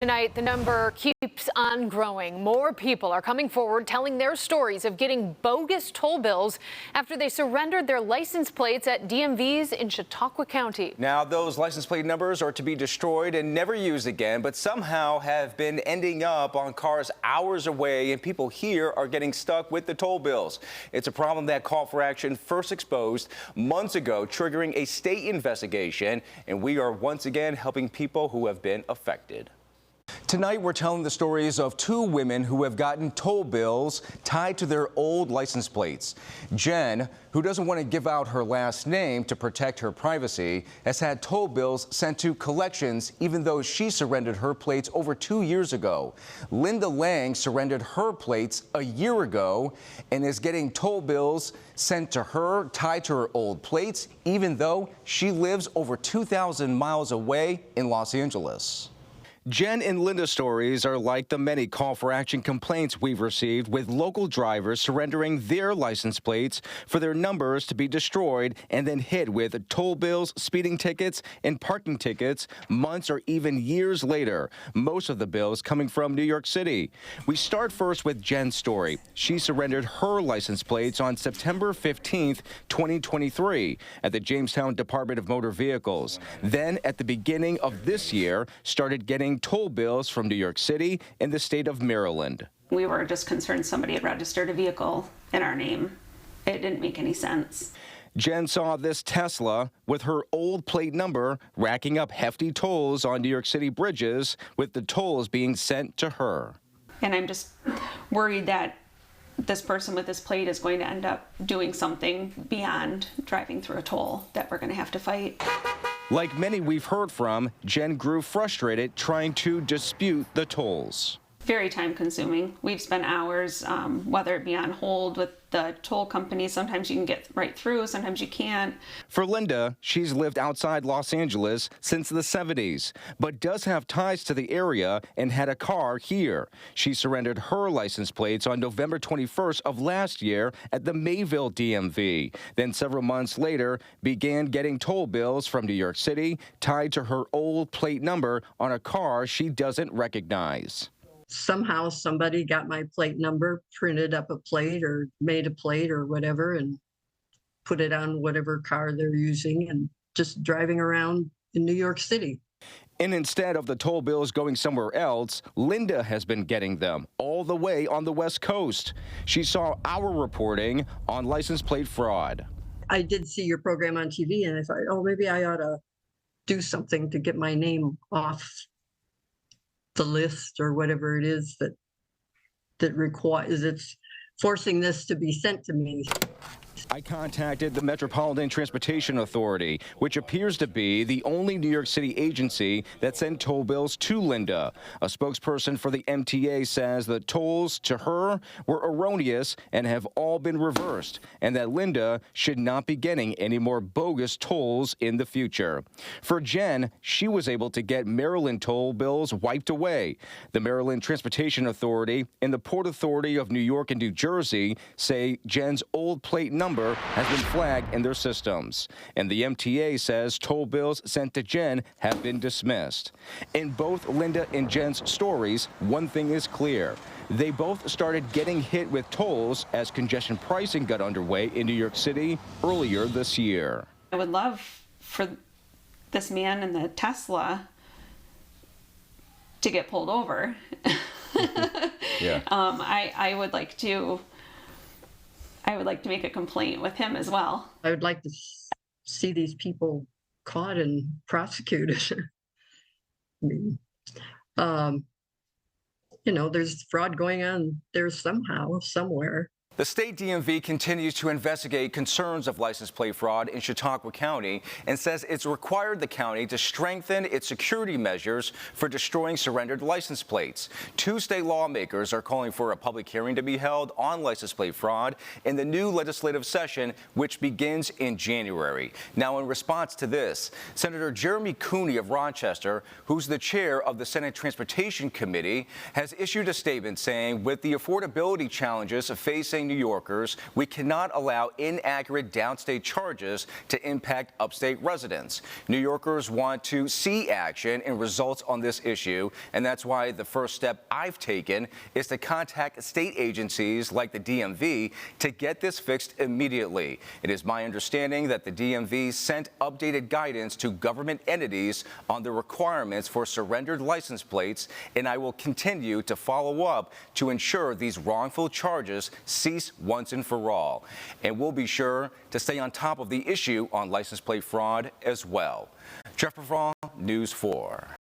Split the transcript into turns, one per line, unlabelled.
Tonight, the number keeps on growing. More people are coming forward telling their stories of getting bogus toll bills after they surrendered their license plates at DMVs in Chautauqua County.
Now, those license plate numbers are to be destroyed and never used again, but somehow have been ending up on cars hours away, and people here are getting stuck with the toll bills. It's a problem that called for action first exposed months ago, triggering a state investigation, and we are once again helping people who have been affected. Tonight, we're telling the stories of two women who have gotten toll bills tied to their old license plates. Jen, who doesn't want to give out her last name to protect her privacy, has had toll bills sent to collections even though she surrendered her plates over 2 years ago. Linda Lang surrendered her plates a year ago and is getting toll bills sent to her tied to her old plates, even though she lives over 2,000 miles away in Los Angeles. Jen and Linda's stories are like the many call for action complaints we've received with local drivers surrendering their license plates for their numbers to be destroyed and then hit with toll bills, speeding tickets, and parking tickets months or even years later, most of the bills coming from New York City. We start first with Jen's story. She surrendered her license plates on September 15th, 2023 at the Jamestown Department of Motor Vehicles. Then at the beginning of this year, started getting toll bills from New York City and the state of Maryland.
We were just concerned somebody had registered a vehicle in our name. It didn't make any sense.
Jen saw this Tesla with her old plate number racking up hefty tolls on New York City bridges, with the tolls being sent to her.
And I'm just worried that this person with this plate is going to end up doing something beyond driving through a toll that we're going to have to fight.
Like many we've heard from, Jen grew frustrated trying to dispute the tolls.
Very time consuming. We've spent hours, whether it be on hold with the toll company. Sometimes you can get right through, sometimes you can't.
For Linda, she's lived outside Los Angeles since the 70s, but does have ties to the area and had a car here. She surrendered her license plates on November 21st of last year at the Mayville DMV. Then several months later, began getting toll bills from New York City tied to her old plate number on a car she doesn't recognize.
Somehow somebody got my plate number, printed up a plate or made a plate or whatever, and put it on whatever car they're using and just driving around in New York City.
And instead of the toll bills going somewhere else, Linda has been getting them all the way on the West Coast. She saw our reporting on license plate fraud.
I did see your program on TV and I thought, oh, maybe I ought to do something to get my name off the list or whatever it is that requires, it's forcing this to be sent to me.
I contacted the Metropolitan Transportation Authority, which appears to be the only New York City agency that sent toll bills to Linda. A spokesperson for the MTA says the tolls to her were erroneous and have all been reversed, and that Linda should not be getting any more bogus tolls in the future. For Jen, she was able to get Maryland toll bills wiped away. The Maryland Transportation Authority and the Port Authority of New York and New Jersey say Jen's old plate number has been flagged in their systems, and the MTA says toll bills sent to Jen have been dismissed. In both Linda and Jen's stories, one thing is clear. They both started getting hit with tolls as congestion pricing got underway in New York City earlier this year.
I would love for this man in the Tesla to get pulled over.
Yeah.
I would like to make a complaint with him as well.
I would like to see these people caught and prosecuted. I mean, there's fraud going on there somehow, somewhere.
The state DMV continues to investigate concerns of license plate fraud in Chautauqua County and says it's required the county to strengthen its security measures for destroying surrendered license plates. Two state lawmakers are calling for a public hearing to be held on license plate fraud in the new legislative session, which begins in January. Now, in response to this, Senator Jeremy Cooney of Rochester, who's the chair of the Senate Transportation Committee, has issued a statement saying with the affordability challenges facing New Yorkers, we cannot allow inaccurate downstate charges to impact upstate residents. New Yorkers want to see action and results on this issue, and that's why the first step I've taken is to contact state agencies like the DMV to get this fixed immediately. It is my understanding that the DMV sent updated guidance to government entities on the requirements for surrendered license plates, and I will continue to follow up to ensure these wrongful charges cease once and for all. And we'll be sure to stay on top of the issue on license plate fraud as well. Jeff Bravo, News 4.